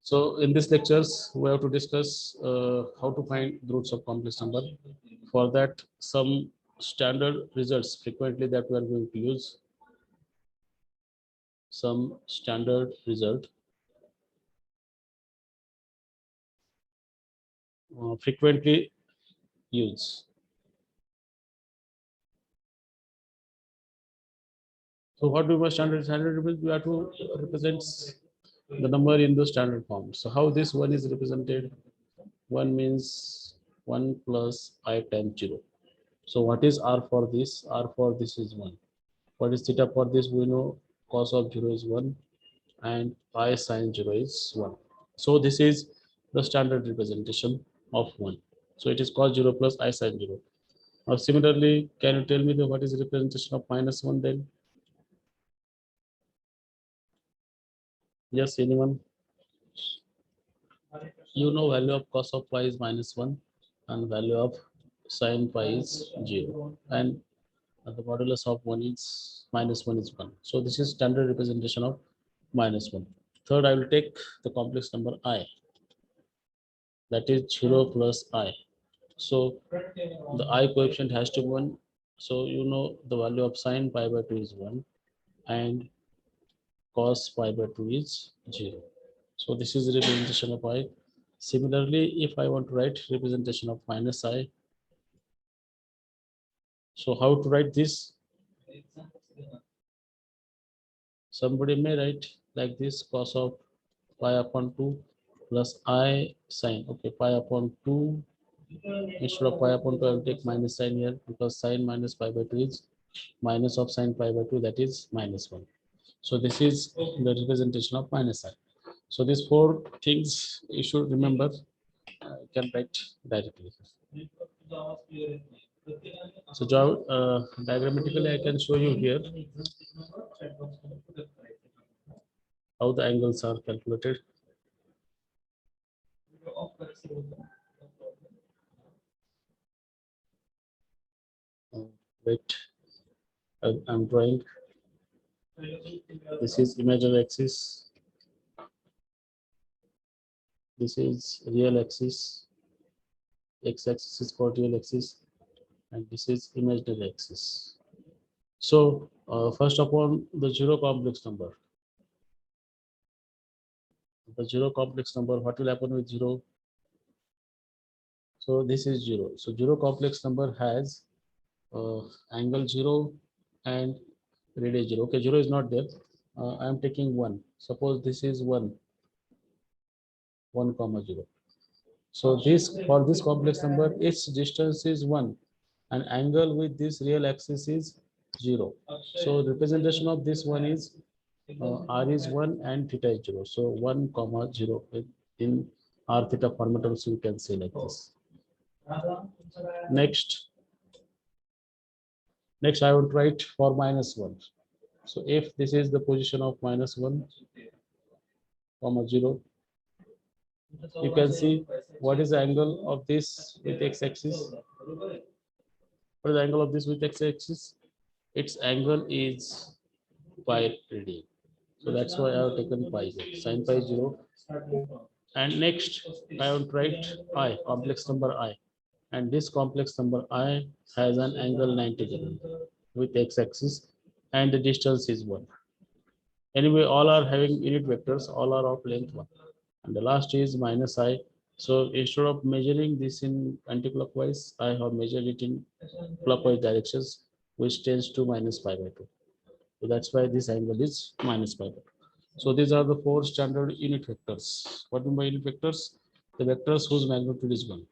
So in this lectures, we have to discuss how to find the roots of complex number. For that, some standard results frequently that we are going to use. Some standard result frequently used. So what do we standard? Standard we have to represent the number in the standard form. So how this one is represented? 1 means 1 plus I times 0. So what is R for this? R for this is 1. What is theta for this? We know cos of 0 is 1 and pi sine 0 is 1. So this is the standard representation of 1. So it is cos 0 plus I sine 0. Now similarly, can you tell me what is the representation of minus 1 then? Yes, anyone? You know value of cos of pi is minus 1 and value of sine pi is 0. And the modulus of 1 is minus 1 is 1. So this is standard representation of minus 1. Third, I will take the complex number I. That is 0 plus I. So the I coefficient has to be 1. So you know the value of sine pi by 2 is 1 and cos pi by 2 is 0. So this is the representation of I. Similarly, if I want to write representation of minus I, so how to write this? Somebody may write like this, cos of pi upon 2 plus I sine. Okay, pi upon 2. Instead of pi upon 2, I will take minus sign here because sine minus pi by 2 is minus of sine pi by 2, that is minus 1. So this is the representation of minus I. So these four things you should remember. You can write directly. So diagrammatically, I can show you here how the angles are calculated. Wait, I'm drawing. This is imaginary axis. This is real axis. X-axis is called real axis, and this is imaginary axis. So first upon the zero complex number. The zero complex number, what will happen with 0? So this is 0. So 0 complex number has angle 0 and radius 0. Okay, 0 is not there. I am taking 1. Suppose this is 1, 1 comma 0. So this for this complex number, its distance is 1 and angle with this real axis is 0. So representation of this one is r is 1 and theta is 0. So 1 comma 0 in r theta format also you can say like this. Next I would write for minus 1. So if this is the position of minus 1 comma 0, you can see what is the angle of this with x-axis. What is the angle of this with x-axis? Its angle is pi radian. So that's why I have taken pi here. Sin pi 0. And next I will write I, complex number I. And this complex number I has an angle 90 degree with x-axis and the distance is 1. Anyway, all are having unit vectors, all are of length 1. And the last is minus I. So instead of measuring this in anti-clockwise, I have measured it in clockwise directions, which tends to minus pi by 2. So that's why this angle is minus pi by 2. So these are the four standard unit vectors. What do you mean by unit vectors? The vectors whose magnitude is 1.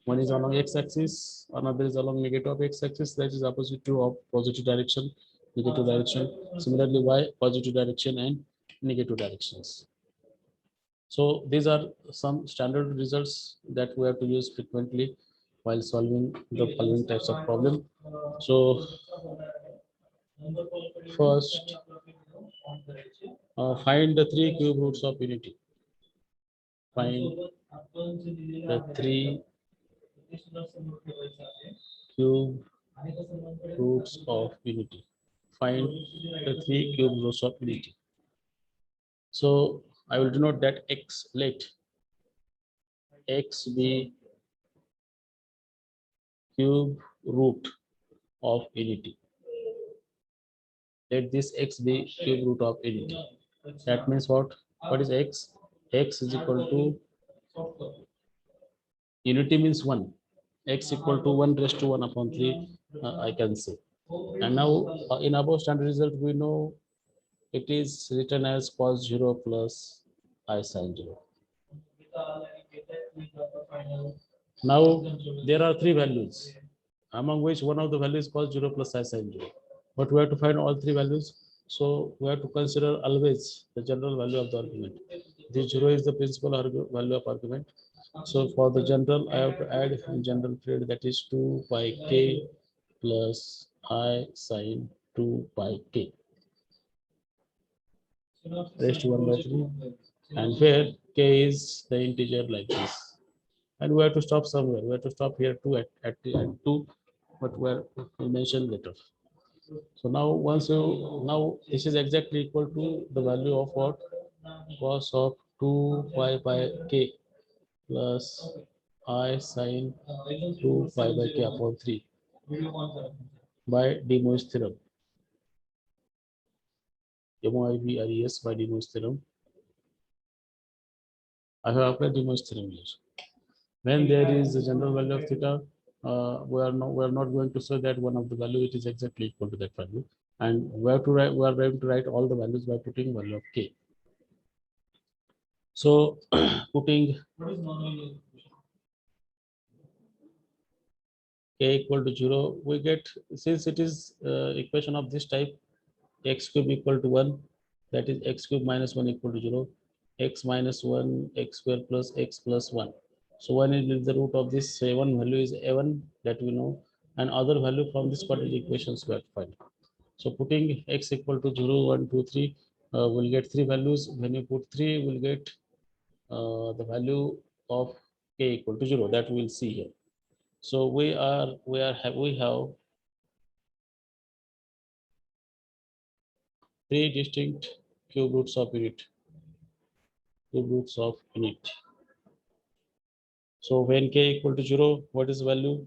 One is along x-axis, another is along negative of x-axis, that is opposite to of positive direction, negative direction. Similarly, y, positive direction and negative directions. So these are some standard results that we have to use frequently while solving the following types of problem. So first, find the three cube roots of unity. Find the three cube roots of unity. Find the three cube roots of unity. So I will denote that x, let x be cube root of unity. Let this x be cube root of unity. That means what? What is x? X is equal to unity means 1. X equal to 1 raised to 1 upon 3, I can say. And now in above standard result, we know it is written as cos 0 plus I sin 0. Now there are three values, among which one of the values is cos 0 plus I sin 0. But we have to find all three values. So we have to consider always the general value of the argument. This 0 is the principal value of argument. So for the general, I have to add in general period, that is 2 pi k plus I sine 2 pi k raised to 1 by 3. And where k is the integer like this. And we have to stop somewhere. We have to stop here too at 2, but we'll mention later. So now now this is exactly equal to the value of what? Cos of 2 pi by k plus I sine 2 pi by k upon 3 by De Moivre's theorem. MOIVRES by De Moivre's theorem. I have applied De Moivre's theorem here. When there is a general value of theta, we are not going to say that one of the value it is exactly equal to that value, and we are going to write all the values by putting value of k. So putting k equal to 0, we get, since it is equation of this type, x cube equal to 1, that is x cube minus 1 equal to 0, x minus 1 x square plus x plus 1. So 1 is the root of this, say one value is a1, that we know, and other value from this quadratic equations we have to find. So putting x equal to 0, 1, 2, 3, we'll get three values. When you put 3, we'll get the value of k equal to 0, that we'll see here. So we have three distinct cube roots of unit. So when k equal to 0, what is the value?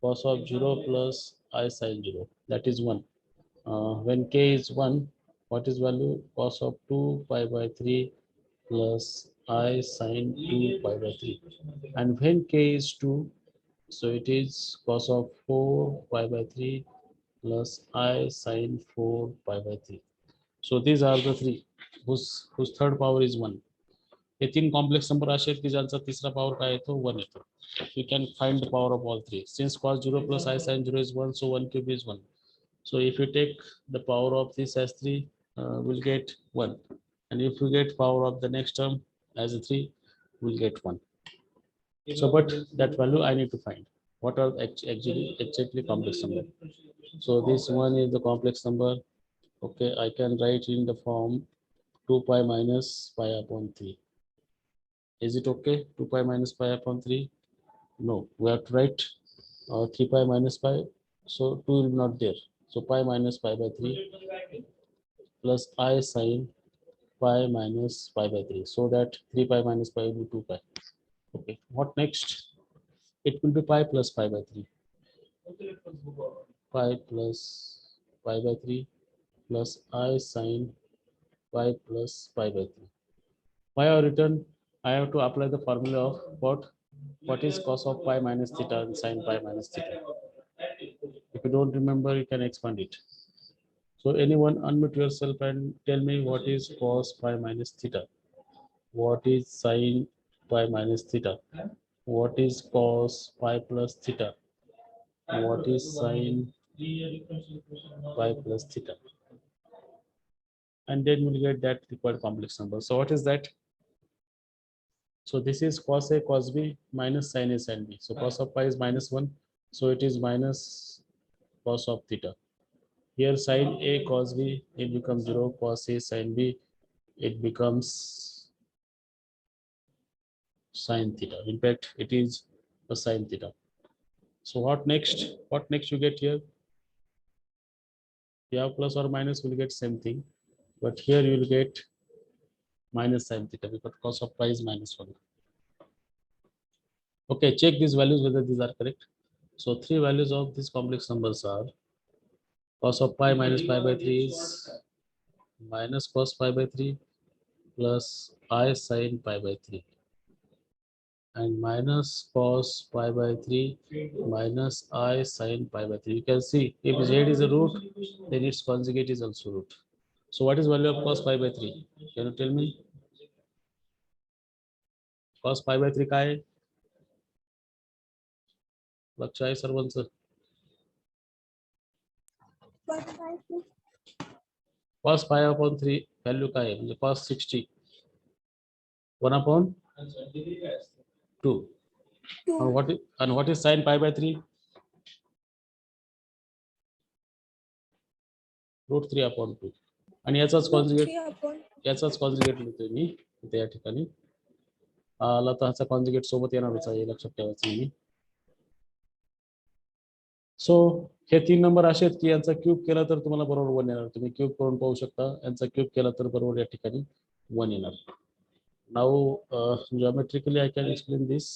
Cos of 0 plus I sin 0, that is 1. When k is 1, what is value? Cos of 2 pi by 3 plus I sin 2 pi by 3. And when k is 2, so it is cos of 4 pi by 3 plus I sin 4 pi by 3. So these are the three whose third power is 1. हे तीन complex number असे आहेत की ज्यांचा तिसरा power काय येतो 1 येतो. You can find the power of all three. Since cos 0 plus I sin 0 is 1, so 1 cube is 1. So if you take the power of this as 3, we'll get 1. And if you get power of the next term as a 3, we'll get 1. So but that value I need to find. What are exactly complex number? So this one is the complex number. Okay, I can write in the form 2 pi minus pi upon 3. Is it okay? 2 pi minus pi upon 3? No, we have to write 3 pi minus pi. So 2 will be not there. So pi minus pi by 3 plus I sin pi minus pi by 3. So that 3 pi minus pi will be 2 pi. Okay, what next? It will be pi plus pi by 3. Pi plus pi by 3 plus I sin pi plus pi by 3. Why I written? I have to apply the formula of what? What is cos of pi minus theta and sin pi minus theta? If you don't remember, you can expand it. So anyone unmute yourself and tell me what is cos pi minus theta? What is sin pi minus theta? What is cos pi plus theta? What is sin pi plus theta? And then we'll get that required complex number. So what is that? So this is cos A cos B minus sin A sin B. So cos of pi is minus 1. So it is minus cos of theta. Here sin A cos B, it becomes 0. Cos A sin B, it becomes sin theta. In fact, it is a sin theta. So what next? What next you get here? You have plus or minus, will get same thing. But here you will get minus sin theta because cos of pi is -1. Okay, check these values whether these are correct. So three values of these complex numbers are cos of pi minus pi by 3 is minus cos pi by 3 plus I sin pi by 3 and minus cos pi by 3 minus I sin pi by 3. You can see if z is a root, then its conjugate is also root. So what is value of cos pi by 3? Can you tell me? Cos pi by 3 काय आहे? लक्ष आहे सर्वांचं? cos pi upon 3 value काय आहे? म्हणजे cos 60 1 upon 2 and what is sin pi by 3? root 3 upon 2 आणि याचाच कॉन्जुगेट लिहितोय मी इथे या ठिकाणी आला तर ह्याचा कॉन्जुगेट सोबत येणारच आहे लक्षात ठेवायचं मी. सो हे तीन नंबर असे आहेत की यांचा क्यूब केला तर तुम्हाला बरोबर 1 येणार. तुम्ही क्यूब करून पाहू शकता. यांचा क्यूब केला तर बरोबर या ठिकाणी 1 येणार. Now geometrically I can explain this.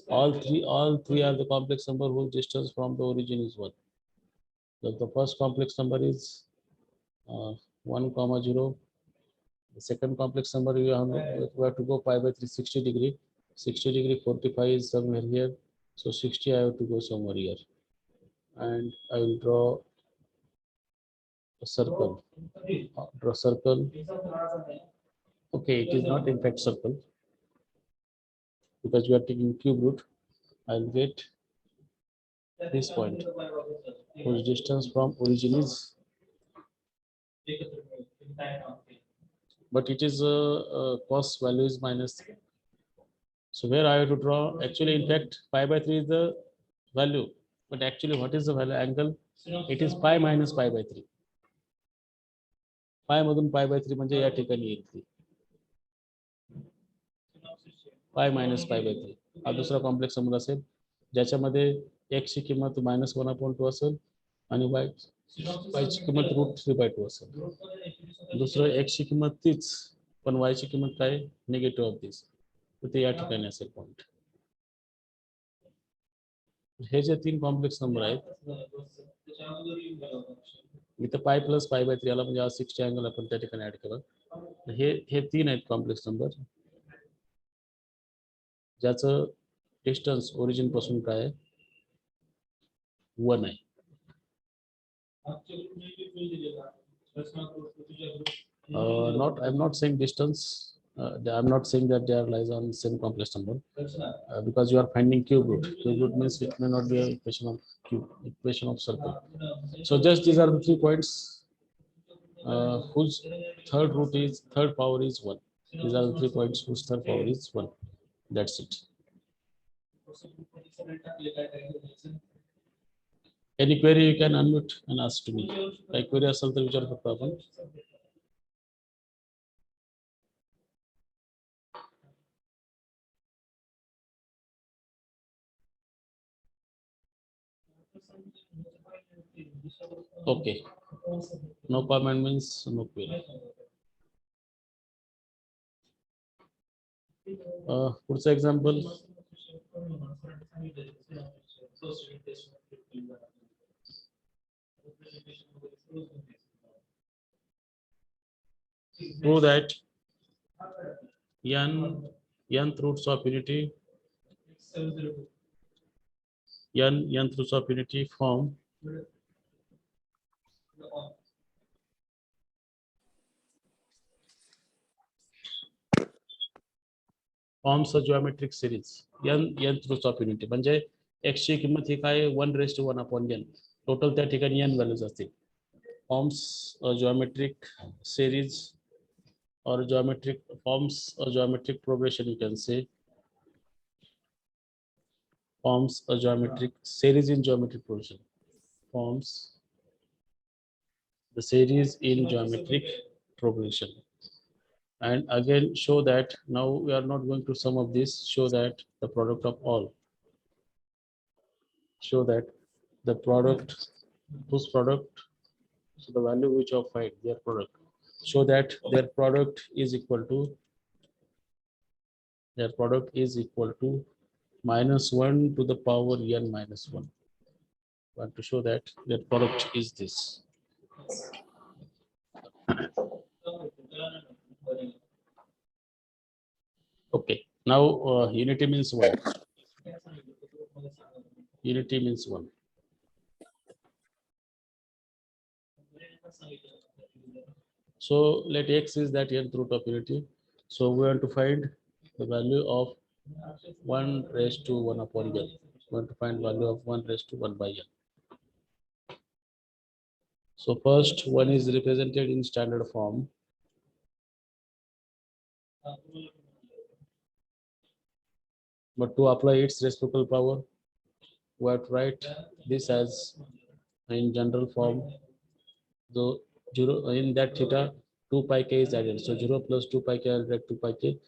All three are the complex number whose distance from the origin is 1. So the first complex number is 1, 0. The second complex number we have to go pi by 360 degree. 60 degree 45 is somewhere here. So 60 I have to go somewhere here. And I will draw a circle. Draw circle. Okay, it is not in fact circle because we are taking cube root. I'll get this point whose distance from origin is, but it is cos value is -3. So where I have to draw, actually in fact pi by 3 is the value, but actually what is the value angle? It is pi minus pi by 3. pi मधून pi by 3 म्हणजे या ठिकाणी येईल pi minus pi by 3. हा दुसरा complex number असेल ज्याच्यामध्ये x ची किंमत -1/2 असेल आणि y ची किंमत √3/2 असेल. दुसरं x ची किंमत तीच पण y ची किंमत काय निगेटिव्ह ऑफ दिस. तर ते या ठिकाणी असेल पॉइंट. हे जे तीन कॉम्प्लेक्स नंबर आहेत इथं पाय प्लस पाय बाय 3 आला म्हणजे 60 अँगल आपण त्या ठिकाणी ऍड केलं. हे तीन आहेत कॉम्प्लेक्स नंबर ज्याचं डिस्टन्स ओरिजिन पासून काय 1 आहे. I'm not saying distance. I'm not saying that they are lies on same complex number because you are finding cube root. Cube root means it may not be an equation of cube, equation of circle. So just these are the 3 points whose third power is 1. These are the 3 points whose third power is 1. That's it. Any query you can unmute and ask to me. Like query असेल तर विचारू शकतो आपण. Okay. No comment means no query. पुढचं example. Prove that nth roots of unity nth roots of unity forms a geometric series. nth roots of unity म्हणजे x ची किंमत ही काय 1/1/n. टोटल त्या ठिकाणी n व्हॅल्यूज असतील. Forms a geometric series or forms a geometric progression, you can say. Forms a geometric series in geometric progression. Forms the series in geometric progression. And again show that now we are not going to sum of this. Show that the product of all. Show that the product whose product, so the value which of find their product show that their product is equal to -1 to the power n minus 1. I want to show that their product is this. Okay, now unity means 1. Unity means 1. So let x is that nth root of unity. So we want to find the value of 1 raised to 1 upon n. We want to find value of 1 raised to 1 by n. So first one is represented in standard form. But to apply its reciprocal power, we have to write this as in general form. So 0 in that theta 2 pi k is added. So 0 plus 2 pi k, I'll write 2 pi k.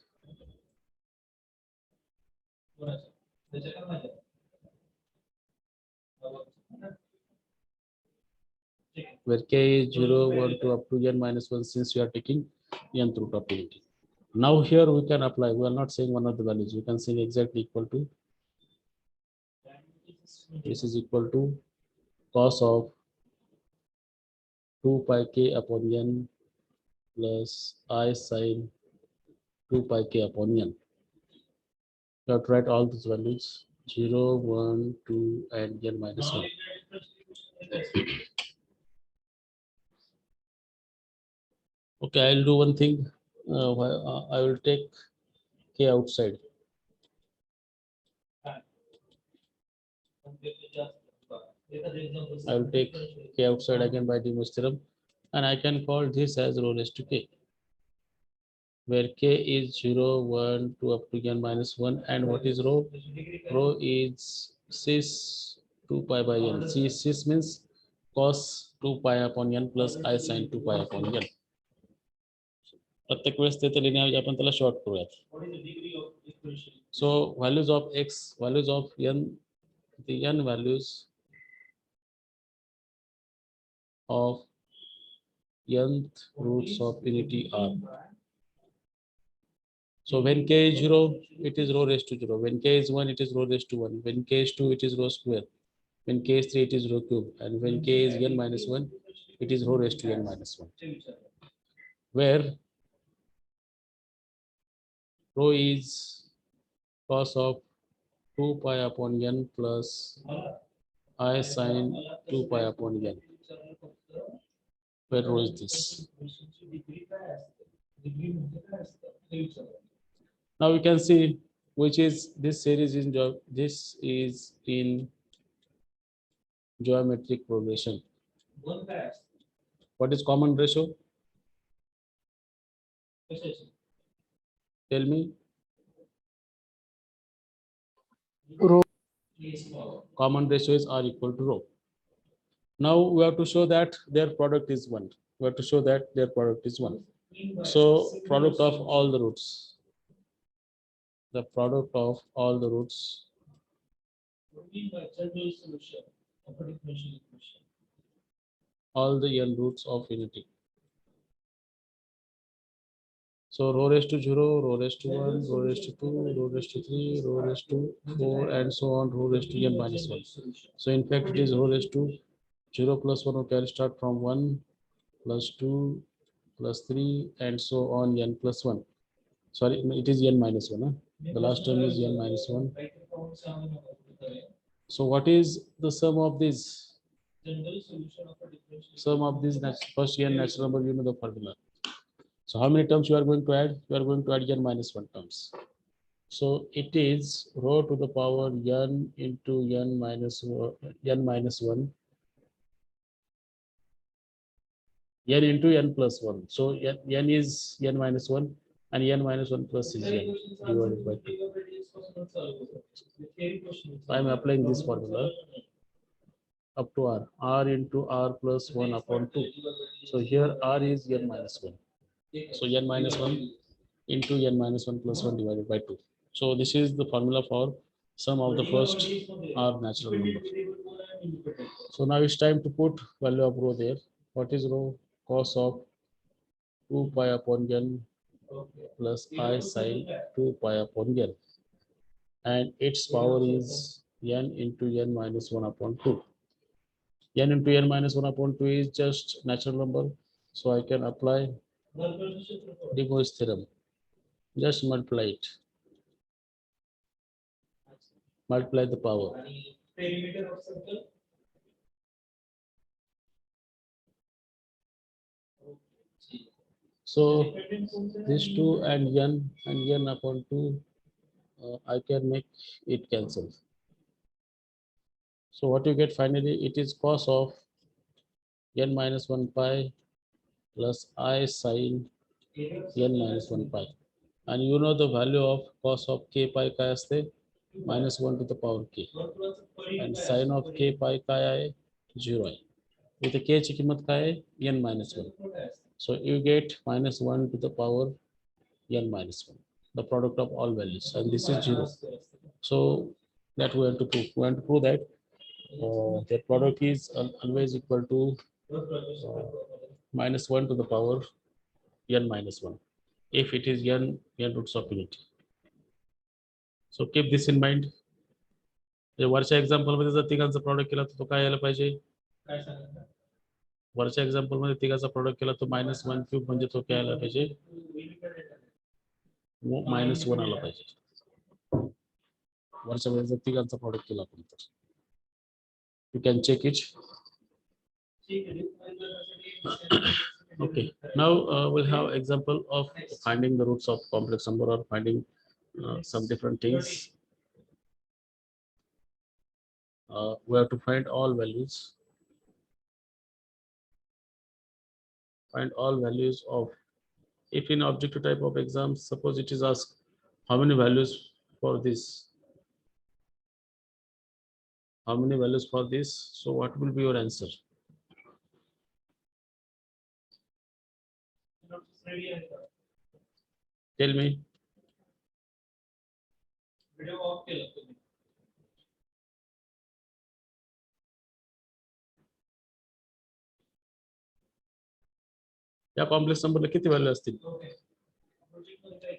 Where k is 0, 1 to up to n minus 1, since we are taking nth root of unity. Now here we can apply, we are not saying one of the values, we can say exactly equal to, this is equal to cos of 2 pi k upon n plus I sine 2 pi k upon n. You have to write all these values 0, 1, 2, and n minus 1. Okay, I'll do one thing. I will take k outside. I will take k outside again by De Morgan's theorem, and I can call this as rho raised to k, where k is 0, 1, 2 up to n minus 1. And what is rho? Rho is cis 2 pi by n. Cis means cos 2 pi upon n plus I sine 2 pi upon n. प्रत्येक वेळेस ते तर लिहिण्याऐवजी आपण त्याला short करूयात. So values of x, values of n, the n values of nth roots of unity are. So when k is 0, it is rho raised to 0. When k is 1, it is rho raised to 1. When k is 2, it is rho square. When k is 3, it is rho cube. And when k is n minus 1, it is rho raised to n minus 1. Where rho is cos of 2 pi upon n plus I sine 2 pi upon n. Where rho is this? Now we can see which is this series in this is in geometric progression. What is common ratio? Tell me. Rho. Common ratio is R equal to rho. Now we have to show that their product is 1. We have to show that their product is 1. So product of all the roots. The product of all the roots. All the n roots of unity. So rho raised to 0, rho raised to 1, rho raised to 2, rho raised to 3, rho raised to 4, and so on, rho raised to n minus 1. So in fact, it is rho raised to 0 plus 1. Okay, I'll start from 1 plus 2 plus 3, and so on, n plus 1. Sorry, it is n minus 1. Huh? The last term is n minus 1. So what is the sum of this? Sum of this first n natural number, you know the formula. So how many terms you are going to add? You are going to add n minus 1 terms. So it is rho to the power n into n minus 1, n into n plus 1. So n is n minus 1, and n minus 1 plus is n divided by 2. So I am applying this formula up to r. R into r plus 1 upon 2. So here r is n minus 1. So n minus 1 into n minus 1 plus 1 divided by 2. So this is the formula for sum of the first r natural number. So now it's time to put value of rho there. What is rho? Cos of 2 pi upon n plus I sine 2 pi upon n, and its power is n into n minus 1 upon 2. N into n minus 1 upon 2 is just natural number, so I can apply De Moivre's theorem. Just multiply it, multiply the power. So these 2 and n upon 2, I can make it cancel. So what you get finally, it is cos of n minus 1 pi plus I sine n minus 1 pi. And you know the value of cos of k pi काय असते? minus 1 to the power k. And sine of k pi काय आहे? 0 आहे. इथे k ची किंमत काय आहे? n minus 1. So you get minus 1 to the power n minus 1, the product of all values, and this is 0. So that we have to prove. We have to prove that the product is always equal to minus 1 to the power n minus 1 if it is n roots of unity. So keep this in mind. वरच्या example मध्ये जर तिघांचा product केला तर तो काय यायला पाहिजे? वरच्या एक्झाम्पल मध्ये तिघांचा प्रोडक्ट केला तो -1 क्यूब म्हणजे तो काय यायला पाहिजे? -1 आला पाहिजे. वरच्या मध्ये जर तिघांचा प्रोडक्ट केला आपण तर you can check it. Okay, now we'll have example of finding the roots of complex number or finding some different things. We have to find all values. Find all values of, if in objective type of exam, suppose it is asked how many values for this, how many values for this, so what will be your answer? Tell me. या complex नंबरला किती value असतील?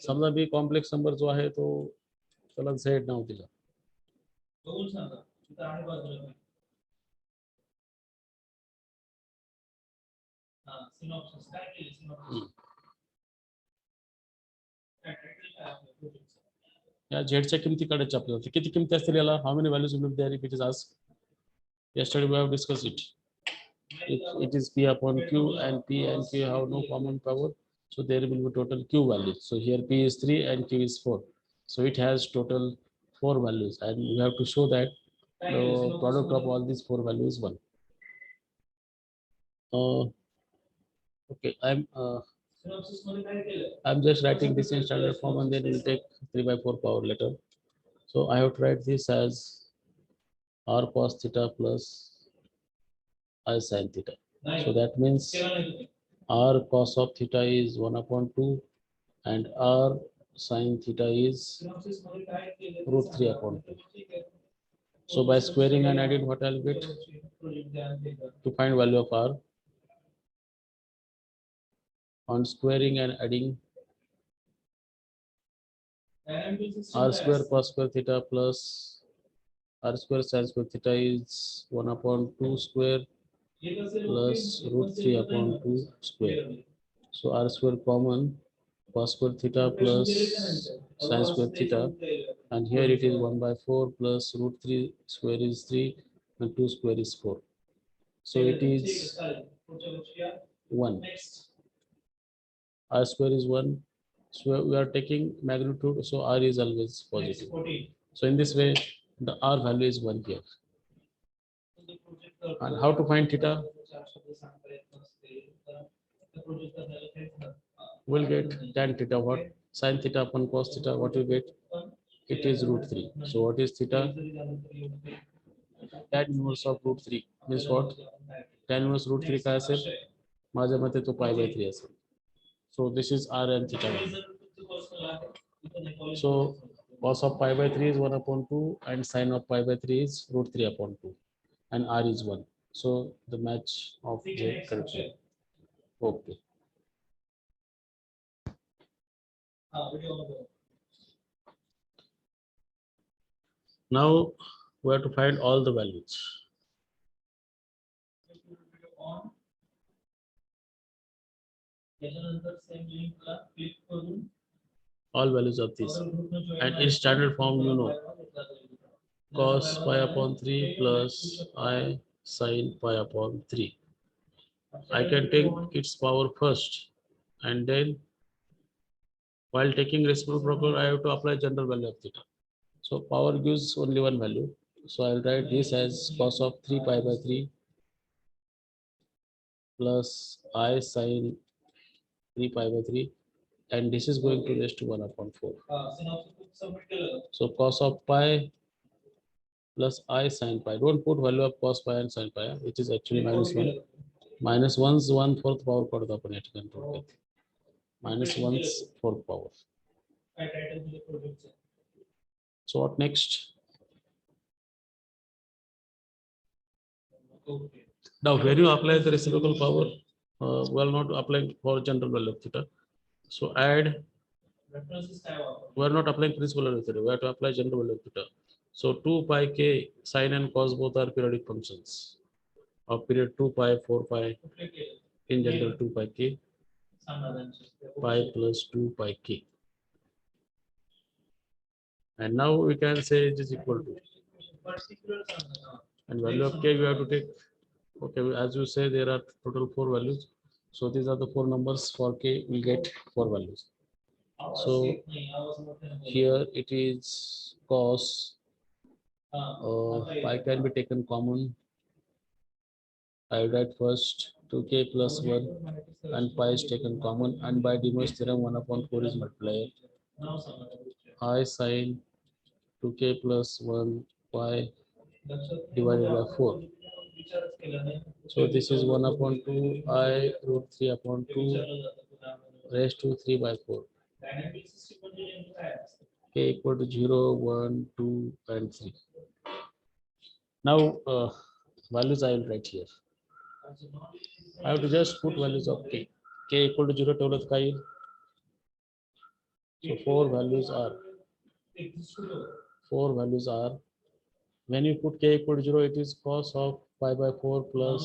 समजा B complex number जो आहे तो त्याला Z नाव दिलं. या झेडच्या किमती काढायच्या आपल्याला. किती किमती असतील याला? How many values will be there if it is asked? Yesterday we have discussed it. It is p upon q, and p and q have no common power, so there will be total q values. So here p is 3 and q is 4, so it has total 4 values, and we have to show that the product of all these 4 values is 1. Okay, I'm just writing this in standard form, and then we'll take 3/4 power later. So I have to write this as r cos theta plus I sin theta. So that means r cos of theta is 1 upon 2 and r sin theta is root 3 upon 2. So by squaring and adding, what I'll get? To find value of r, on squaring and adding, r square cos square theta plus r square sin square theta is 1 upon 2 square plus root 3 upon 2 square. So r square common, cos square theta plus sin square theta, and here it is 1/4 plus root 3 square is 3 and 2 square is 4. So it is 1. R square is 1. So we are taking magnitude, so r is always positive. So in this way, the r value is 1 here. And how to find theta? We'll get tan theta. What? Sin theta upon cos theta. What you get? It is root 3. So what is theta? Tan inverse of root 3 means what? Tan inverse root 3 काय असेल? माझ्या मते तो pi/3 असेल. So this is r and theta 1. So cos of pi/3 is 1 upon 2 and sin of pi/3 is root 3 upon 2, and r is 1. So the match of the correct. Okay. Now we have to find all the values. All values of this. And in standard form, you know, cos pi upon 3 plus I sin pi upon 3. I can take its power first, and then while taking reciprocal, I have to apply general value of theta. So power gives only one value. So I'll write this as cos of 3 pi by 3 plus I sin 3 pi by 3, and this is going to raise to 1 upon 4. So cos of pi plus I sin pi. Don't put value of cos pi and sin pi. It is actually minus 1. Minus 1's 1/4 power पड़ता अपन add control करते. Minus 1's 4th power. So what next? Now when you apply the reciprocal power, well, not applying for general value of theta. So add. We are not applying principal value of theta. We have to apply general value of theta. So 2 pi k sine and cos both are periodic functions of period 2 pi 4 pi. In general 2 pi k pi plus 2 pi k. And now we can say it is equal to, and value of k we have to take. Okay, as you say, there are total 4 values. So these are the 4 numbers. For k we get 4 values. So here it is cos pi can be taken common. I write first 2k plus 1, and pi is taken common, and by De Moivre's theorem 1 upon 4 is multiplied. I sin 2k plus 1 pi divided by 4. So this is 1 upon 2 I root 3 upon 2 raised to 3 by 4. K equal to 0, 1, 2, and 3. Now values I will write here. I have to just put values of k. K equal to 0 total kai. So 4 values are, when you put k equal to 0, it is cos of pi by 4 plus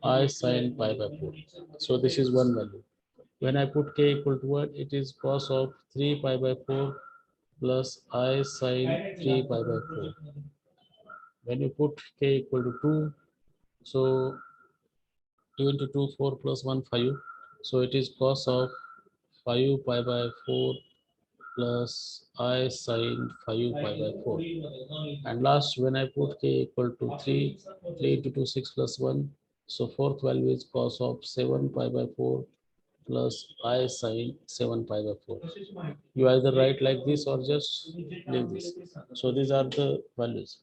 I sin pi by 4. So this is one value. When I put k equal to 1, it is cos of 3 pi by 4 plus I sin 3 pi by 4. When you put k equal to 2, so 2 into 2, 4 plus 1, 5. So it is cos of 5 pi by 4 plus I sin 5 pi by 4. And last, when I put k equal to 3, 3 into 2, 6 plus 1. So fourth value is cos of 7 pi by 4 plus I sin 7 pi by 4. You either write like this or just leave this. So these are the values.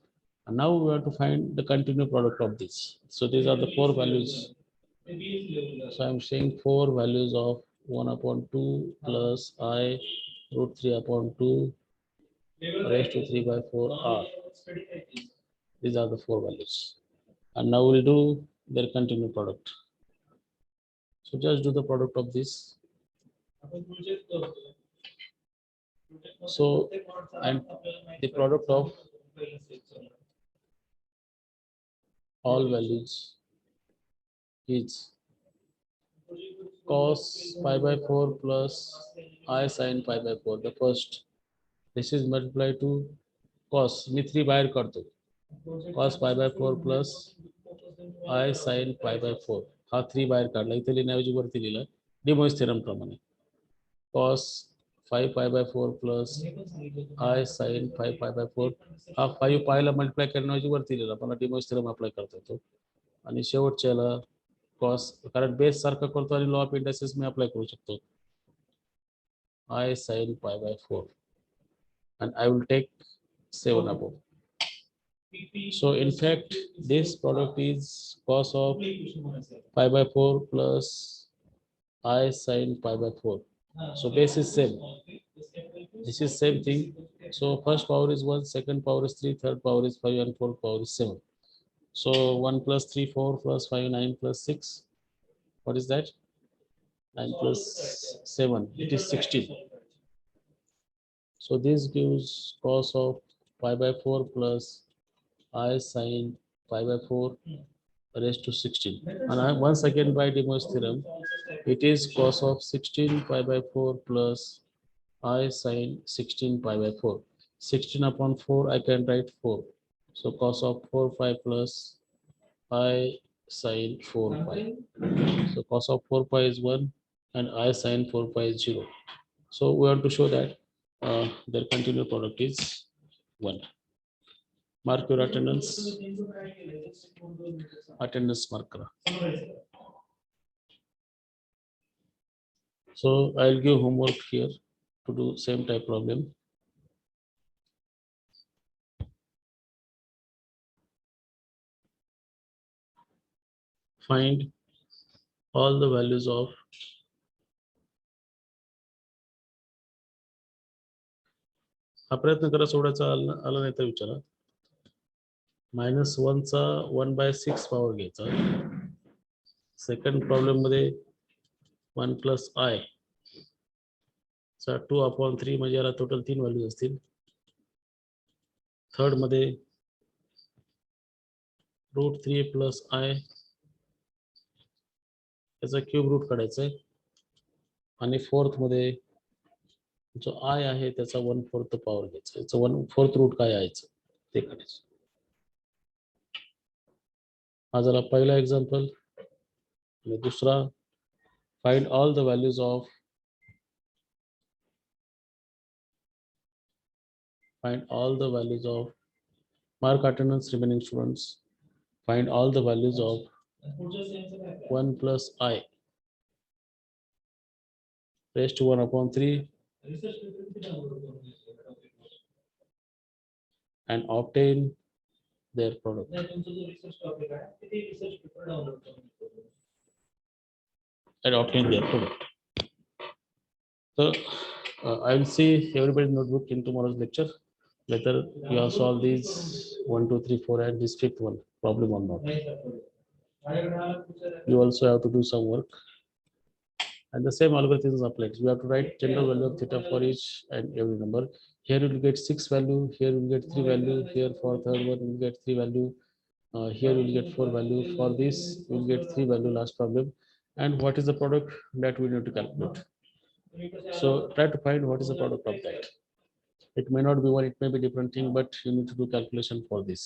And now we have to find the continuous product of this. So these are the 4 values. So I'm saying 4 values of 1 upon 2 plus I root 3 upon 2 raised to 3 by 4 r. These are the 4 values. And now we'll do their continuous product. So just do the product of this. So, and the product of all values is cos pi by 4 plus I sin pi by 4. The first, this is multiplied to cos. मी 3 बाहेर करतो. Cos pi by 4 plus I sin pi by 4. हा 3 बाहेर काढला. इथे लिहिण्याऐवजी वरती लिहिलं. De Moivre's theorem प्रमाणे. Cos 5 pi by 4 plus I sin 5 pi by 4. हा 5 पायला मल्टिप्लाय करण्याऐवजी वरती लिहिला. मला De Moivre's theorem अप्लाय करता येतो. आणि शेवटच्याला cos, कारण बेस सारखा करतो आणि law of indices me apply करू शकतो. I sin pi by 4. And I will take 7 above. So in fact, this product is cos of pi by 4 plus I sin pi by 4. So base is same. This is same thing. So first power is 1, second power is 3, third power is 5, and fourth power is 7. So 1 plus 3, 4 plus 5, 9 plus 6. What is that? 9 plus 7. It is 16. So this gives cos of pi by 4 plus I sine pi by 4 raised to 16. And once again by De Moivre's theorem, it is cos of 16 pi by 4 plus I sine 16 pi by 4. 16 upon 4, I can write 4. So cos of 4 pi plus I sine 4 pi. So cos of 4 pi is 1 and I sine 4 pi is 0. So we want to show that their continued product is 1. Mark your attendance. Attendance marker. So I'll give homework here to do same type problem. Find all the values of हा प्रयत्न करा सोडायचा आला नाही तर विचारा. -1 चा 1/6 power घ्यायचा. सेकंड प्रॉब्लेम मध्ये 1 प्लस I चा 2/3 म्हणजे याला टोटल 3 व्हॅल्यूज असतील. थर्ड मध्ये √3 प्लस I त्याचा क्यूब रूट काढायचा आहे. आणि फोर्थ मध्ये जो I आहे त्याचा 1/4 पॉवर घ्यायचा. याचं 1/4 रूट काय आहे ते काढायचं. हा झाला पहिला एक्झाम्पल. आणि दुसरा find all the values of mark attendance remaining students. Find all the values of 1 plus I raised to 1/3 and obtain their product. So I will see everybody's notebook in tomorrow's lecture. Whether you have solved these 1, 2, 3, 4 and this fifth one problem or not. You also have to do some work. And the same algorithm applies. You have to write general value of theta for each and every number. Here you will get 6 value, here you will get 3 value, here for third one you will get 3 value, here you will get 4 value, for this you will get 3 value last problem. And what is the product that we need to calculate. So try to find what is the product of that. It may not be one, it may be different thing, but you need to do calculation for this.